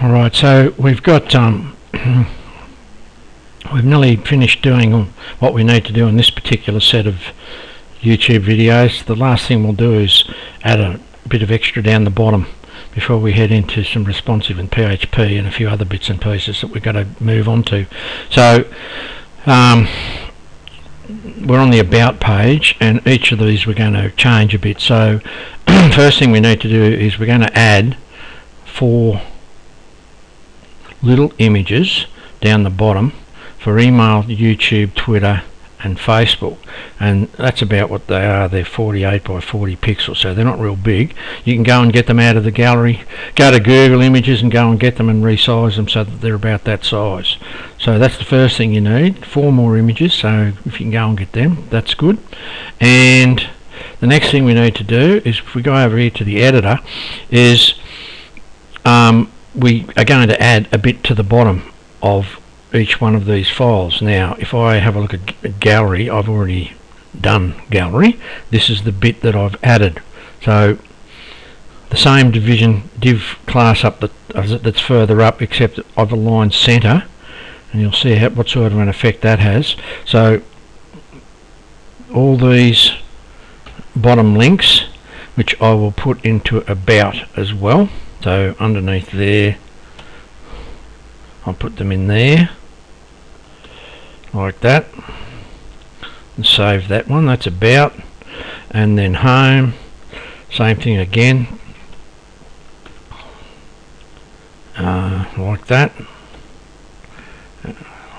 Alright, so we've got we've nearly finished doing what we need to do in this particular set of YouTube videos. The last thing we'll do is add a bit of extra down the bottom before we head into some responsive and PHP and a few other bits and pieces that we're going to move on to. So we're on the About page, and each of these we're going to change a bit. So first thing we need to do is we're going to add 4 little images down the bottom for email, YouTube, Twitter and Facebook, and that's about what they are. They're 48 by 40 pixels, so they're not real big. You can go and get them out of the gallery, go to Google Images and go and get them and resize them so that they're about that size. So that's the first thing you need, 4 more images, so if you can go and get them, that's good. And the next thing we need to do is, if we go over here to the editor, is we are going to add a bit to the bottom of each one of these files. Now if I have a look at gallery, I've already done gallery. This is the bit that I've added. So the same div class up that's further up, except I've aligned center, and you'll see what sort of an effect that has. So all these bottom links, which I will put into About as well. So underneath there, I'll put them in there like that, and save that one. That's About. And then Home, same thing again, like that,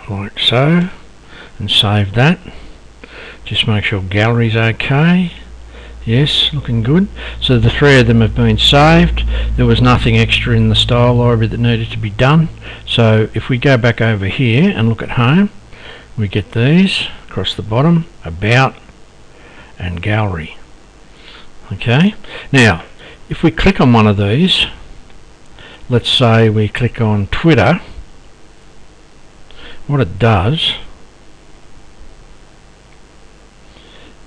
like so, and save that. Just make sure gallery's okay. Yes, looking good. So the 3 of them have been saved. There was nothing extra in the style library that needed to be done. So if we go back over here and look at Home, we get these across the bottom, About and Gallery. Okay, now if we click on one of these, let's say we click on Twitter, what it does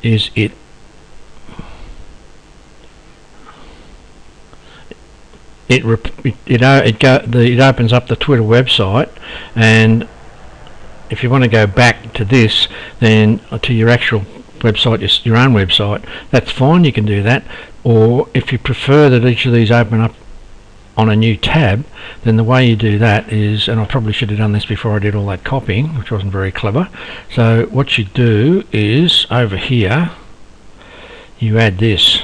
is it opens up the Twitter website, and if you want to go back to this, then to your actual website, your own website, that's fine, you can do that. Or if you prefer that each of these open up on a new tab, then the way you do that is, and I probably should have done this before I did all that copying, which wasn't very clever. So what you do is, over here you add this.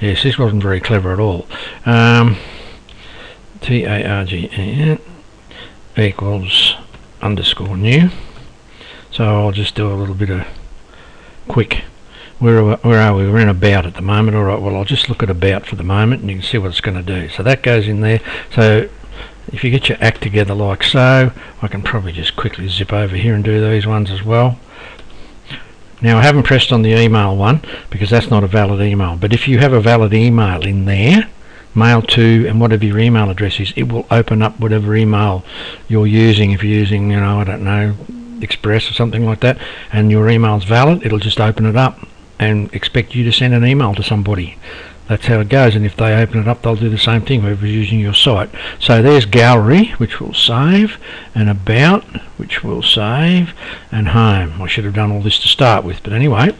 Yes, this wasn't very clever at all. TARGEN equals _new. So I'll just do a little bit of quick. Where are we? We're in About at the moment. Alright, well I'll just look at About for the moment and you can see what it's going to do. So that goes in there. So if you get your act together like so, I can probably just quickly zip over here and do these ones as well. Now I haven't pressed on the email one because that's not a valid email, but if you have a valid email in there, mail to and whatever your email address is, it will open up whatever email you're using. If you're using, you know, I don't know, Express or something like that, and your email's valid, it'll just open it up and expect you to send an email to somebody. That's how it goes, and if they open it up, they'll do the same thing, whoever's using your site. So there's Gallery, which we'll save, and About, which we'll save, and Home. I should have done all this to start with, but anyway,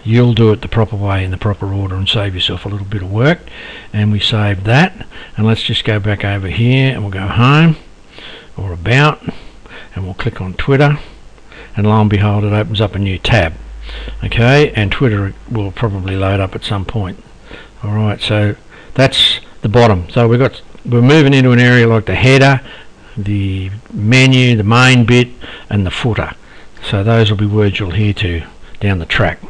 you'll do it the proper way in the proper order and save yourself a little bit of work. And we save that, and let's just go back over here and we'll go Home or About, and we'll click on Twitter, and lo and behold, it opens up a new tab. Okay, and Twitter will probably load up at some point. Alright, so that's the bottom. So we're moving into an area like the header, the menu, the main bit and the footer. So those will be words you'll hear to down the track.